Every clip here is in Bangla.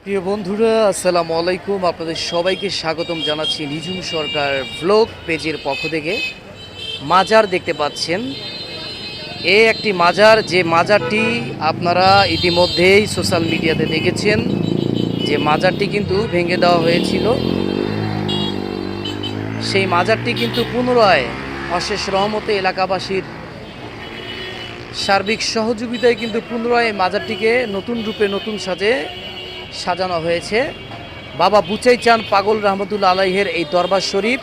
প্রিয় বন্ধুরা, আসসালামু আলাইকুম। আপনাদের সবাইকে স্বাগতম জানাচ্ছি নিঝুম সরকার ভ্লগ পেজের পক্ষ থেকে। মাজার দেখতে পাচ্ছেন, একটি মাজার, যে মাজারটি আপনারা ইতিমধ্যেই সোশ্যাল মিডিয়াতে দেখেছেন। যে মাজারটি কিন্তু ভেঙে দেওয়া হয়েছিল, সেই মাজারটি কিন্তু পুনরায় অশেষ রহমতে এলাকাবাসীর সার্বিক সহযোগিতায় কিন্তু পুনরায় মাজারটিকে নতুন রূপে নতুন সাজে সাজানো হয়েছে। বাবা বুচাই চাঁদ পাগল রহমতুল্লাহ আলাইহের এই দরবার শরীফ,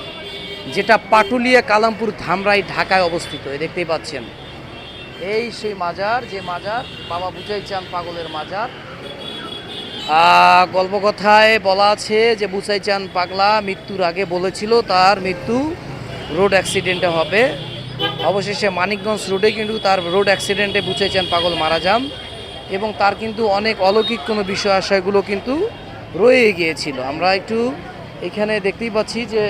যেটা পাটুলিয়া কালামপুর ধামরাই ঢাকায় অবস্থিত, দেখতেই পাচ্ছেন। এই সেই মাজার, যে মাজার বাবা বুচাই চাঁদ পাগলের মাজার। গল্পকথায় বলা আছে যে বুচাই চাঁদ পাগলা মৃত্যুর আগে বলেছিল তার মৃত্যু রোড অ্যাক্সিডেন্টে হবে। অবশেষে মানিকগঞ্জ রোডে কিন্তু তার রোড অ্যাক্সিডেন্টে বুচাই চাঁদ পাগল মারা যান, এবং তার কিন্তু অনেক অলৌকিক কোনো বিষয় আশয়গুলো কিন্তু রয়ে গিয়েছিল। আমরা একটু এখানে দেখতেই পাচ্ছি যে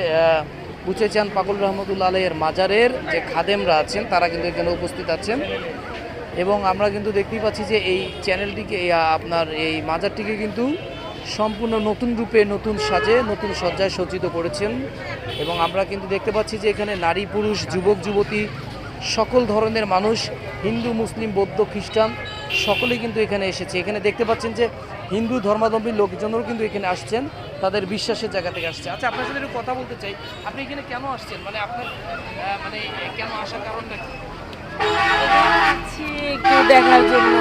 বুচাই চাঁদ পাগল রহমতুল্লাহ আলাইয়ের মাজারের যে খাদেমরা আছেন তারা কিন্তু এখানে উপস্থিত আছেন, এবং আমরা কিন্তু দেখতেই পাচ্ছি যে এই চ্যানেলটিকে, আপনার এই মাজারটিকে কিন্তু সম্পূর্ণ নতুন রূপে নতুন সাজে নতুন সজ্জায় সজ্জিত করেছেন। এবং আমরা কিন্তু দেখতে পাচ্ছি যে এখানে নারী পুরুষ যুবক যুবতী সকল ধরনের মানুষ, হিন্দু মুসলিম বৌদ্ধ খ্রিস্টান সকলেই কিন্তু এখানে এসেছে। এখানে দেখতে পাচ্ছেন যে হিন্দু ধর্মাবলম্বী লোকজনও কিন্তু এখানে আসছেন, তাদের বিশ্বাসের জায়গা থেকে আসছে। আচ্ছা, আপনার সাথে একটু কথা বলতে চাই, আপনি এখানে কেন আসছেন, মানে আপনার মানে কেন আসার কারণটা কি? আছি একটু দেখার জন্য।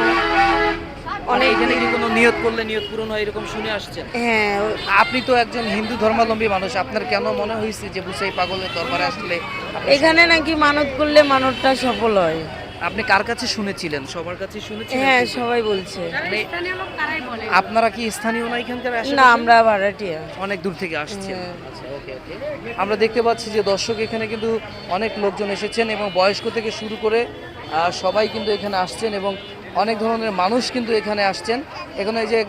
অনেক এখানে কি কোনো নিয়ত করলে নিয়ত পূরণ হয় এরকম শুনে আসছেন? হ্যাঁ, আপনি তো একজন হিন্দু ধর্মাবলম্বী মানুষ, আপনার কেন মনে হয়েছে যে বুচাই পাগলের দরবারে আসলে এখানে নাকি মানত করলে মানতটা সফল হয়। আপনি কার কাছে শুনেছিলেন? সবার কাছে শুনেছিলেন? হ্যাঁ, সবাই বলছে। আপনারা কি স্থানীয় না এখানকার? না, আমরা ভাড়াটিয়া। অনেক দূর থেকে আসছেন। হ্যাঁ। আচ্ছা, ওকে ওকে। আমরা দেখতে পাচ্ছি যে দর্শক এখানে কিন্তু অনেক লোকজন এসেছেন, এবং বয়স্ক থেকে শুরু করে সবাই কিন্তু এখানে আসছেন, এবং অনেক ধরনের মানুষ কিন্তু এখানে আসছেন। এখানে এই যে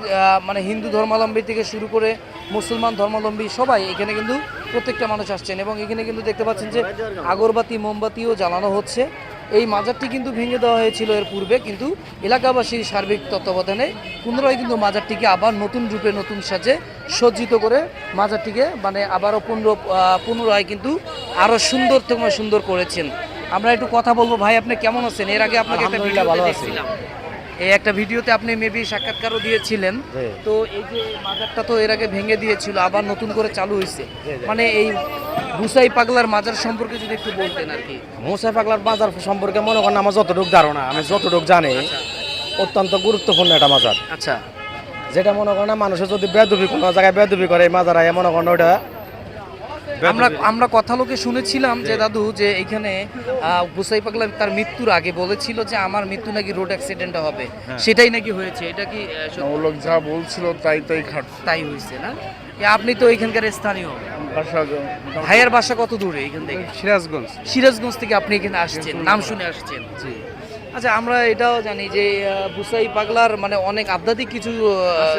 মানে হিন্দু ধর্মাবলম্বী থেকে শুরু করে মুসলমান ধর্মাবলম্বী সবাই এখানে কিন্তু প্রত্যেকটা মানুষ আসছেন, এবং এখানে কিন্তু দেখতে পাচ্ছেন যে আগরবাতি মোমবাতিও জ্বালানো হচ্ছে। এই মাজারটি কিন্তু ভেঙে দেওয়া হয়েছিল এর পূর্বে, কিন্তু এলাকাবাসীর সার্বিক তত্ত্বাবধানে পুনরায় কিন্তু মাজারটিকে আবার নতুন রূপে নতুন সাজে সজ্জিত করে মাজারটিকে মানে আবারও পুনরায় কিন্তু আরও সুন্দর করেছেন। আমরা একটু কথা বলবো। ভাই, আপনি কেমন আছেন? এর আগে আপনাকে একটা ভিডিওতে দেখছিলাম, এই একটা ভিডিওতে আপনি মেবি সাক্ষাৎকারও দিয়েছিলেন। তো এই যে মাজারটা তো এর আগে ভেঙে দিয়েছিল, আবার নতুন করে চালু হয়েছে, মানে এই বুচাই পাগলার মাজার সম্পর্কে যদি একটু বলতেন আর কি। মুসাই পাগলার মাজার সম্পর্কে মনে করেন আমার যতটুকু ধারণা, আমি যতটুকু জানি, অত্যন্ত গুরুত্বপূর্ণ একটা মাজার। আচ্ছা, যেটা মনে করেন মানুষের যদি বেদবি কোনো জায়গায় বেদবি করে এই মাজার আয় মনে করেন ওটা আমরা কথা লোকে শুনেছিলাম যে দাদু, যে এখানে বুচাই পাগলা তার মৃত্যুর আগে বলেছিল যে আমার মৃত্যু নাকি রোড অ্যাক্সিডেন্টে হবে, সেটাই নাকি হয়েছে। এটা কি ও লোক যা বলছিল তাই খাট তাই হয়েছে না? আপনি তো এখানকার স্থানীয়, বাসা ভাইয়ের বাসা কত দূরে এখান থেকে? সিরাজগঞ্জ। সিরাজগঞ্জ থেকে আপনি এখানে আসছেন, নাম শুনে আসছেন? জি। আচ্ছা, আমরা এটাও জানি যে বুচাই পাগলার মানে অনেক আধ্যাত্মিক কিছু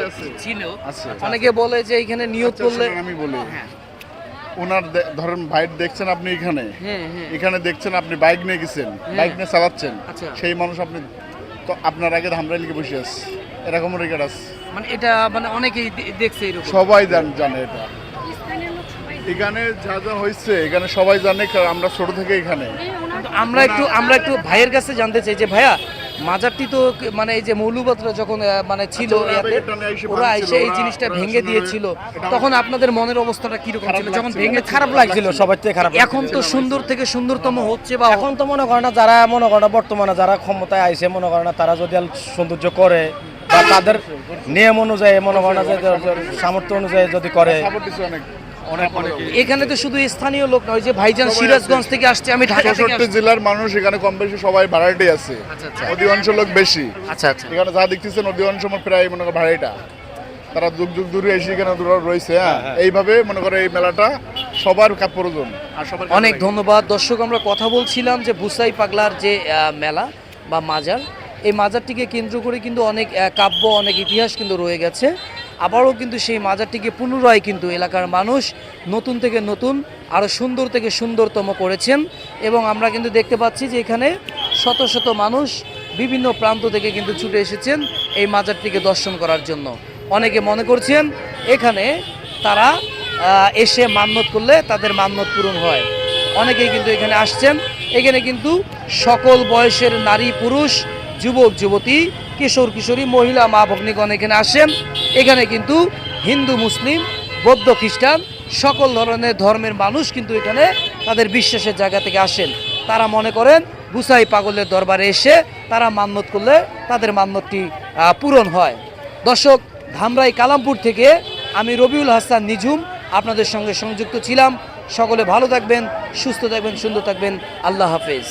আছে। ছিল। আছে। অনেকে বলে যে এখানে নিয়ত আচ্ছা, করলে, শুনুন, আমি বলি, হ্যাঁ ওনার ধরেন বাইক দেখছেন আপনি এখানে, হ্যাঁ হ্যাঁ, এখানে দেখছেন আপনি বাইক নিয়ে গেছেন, বাইক নিয়ে চালাচ্ছেন, আচ্ছা। সেই মানুষ আপনি তো আপনার আগে ধামরাই লিখে বসে আছে, এরকম রেকর্ড আছে। মানে এটা মানে অনেকেই দেখছে এরকম। সবাই জানে এটা। এখানে যা যা হয়েছে এখানে সবাই জানে, কারণ আমরা ছোট থেকে এখানে। কিন্তু আমরা একটু ভাইয়ের কাছে জানতে চাই যে ভাইয়া, মাজারটি তো মানে এই যে মৌলবাদরা যখন মানে ছিল, আচ্ছা, ইয়াতে ওরা এসে এই জিনিসটা ভেঙে দিয়েছিল, তখন আপনাদের মনের অবস্থাটা কিরকম ছিল যখন ভেঙে? খারাপ লাগছিল, সবার থেকে খারাপ। এখন তো সুন্দর থেকে সুন্দরতম হচ্ছে, বা এখন তো মনে করেন না, যারা মনে করেন না বর্তমানে যারা ক্ষমতায় আইছে মনে করেন না, তারা যদি সৌন্দর্য করে বা তাদের নিয়ম অনুযায়ী মনে করেন না, যে সামর্থ্য অনুযায়ী যদি করে। সাপোর্ট দিচ্ছে অনেক এখানে তো শুধু স্থানীয় লোক নয়, যে ভাইজান সিরাজগঞ্জ থেকে আসছে, আমি ঢাকা থেকে ৬৪ আসছি। জেলার মানুষ এখানে কম বেশি সবাই ভাড়াটেই আছে। আচ্ছা আচ্ছা অধিকাংশ লোক বেশি আচ্ছা আচ্ছা এখানে যা দেখতেছেন, অধিকাংশ প্রায় মনে করেন ভাড়াইটা, তারা যুগ যুগ ধরে এসে এখানে রয়েছে। হ্যাঁ, এইভাবে মনে করে এই মেলাটা সবার প্রয়োজন। আর সবার অনেক ধন্যবাদ। দর্শক, আমরা কথা বলছিলাম যে বুচাই পাগলার যে মেলা বা মাজার, এই মাজারটিকে কেন্দ্র করে কিন্তু অনেক কাব্য, অনেক ইতিহাস কিন্তু রয়ে গেছে। আবারও কিন্তু সেই মাজারটিকে পুনরায় কিন্তু এলাকার মানুষ নতুন থেকে নতুন আরও সুন্দর থেকে সুন্দরতম করেছেন, এবং আমরা কিন্তু দেখতে পাচ্ছি যে এখানে শত শত মানুষ বিভিন্ন প্রান্ত থেকে কিন্তু ছুটে এসেছেন এই মাজারটিকে দর্শন করার জন্য। অনেকে মনে করছেন এখানে তারা এসে মান্যত করলে তাদের মান্যত পূরণ হয়। অনেকেই কিন্তু এখানে আসছেন। এখানে কিন্তু সকল বয়সের নারী পুরুষ যুবক যুবতী কিশোর কিশোরী মহিলা মা ভগ্নীগণ এখানে আসেন। এখানে কিন্তু হিন্দু মুসলিম বৌদ্ধ খ্রিস্টান সকল ধরনের ধর্মের মানুষ কিন্তু এখানে তাদের বিশ্বাসের জায়গা থেকে আসেন। তারা মনে করেন বুসাই পাগলের দরবারে এসে তারা মান্যত করলে তাদের মান্যতটি পূরণ হয়। দর্শক, ধামরাই কালামপুর থেকে আমি রবিউল হাসান নিঝুম আপনাদের সঙ্গে সংযুক্ত ছিলাম। সকলে ভালো থাকবেন, সুস্থ থাকবেন, সুন্দর থাকবেন। আল্লাহ হাফেজ।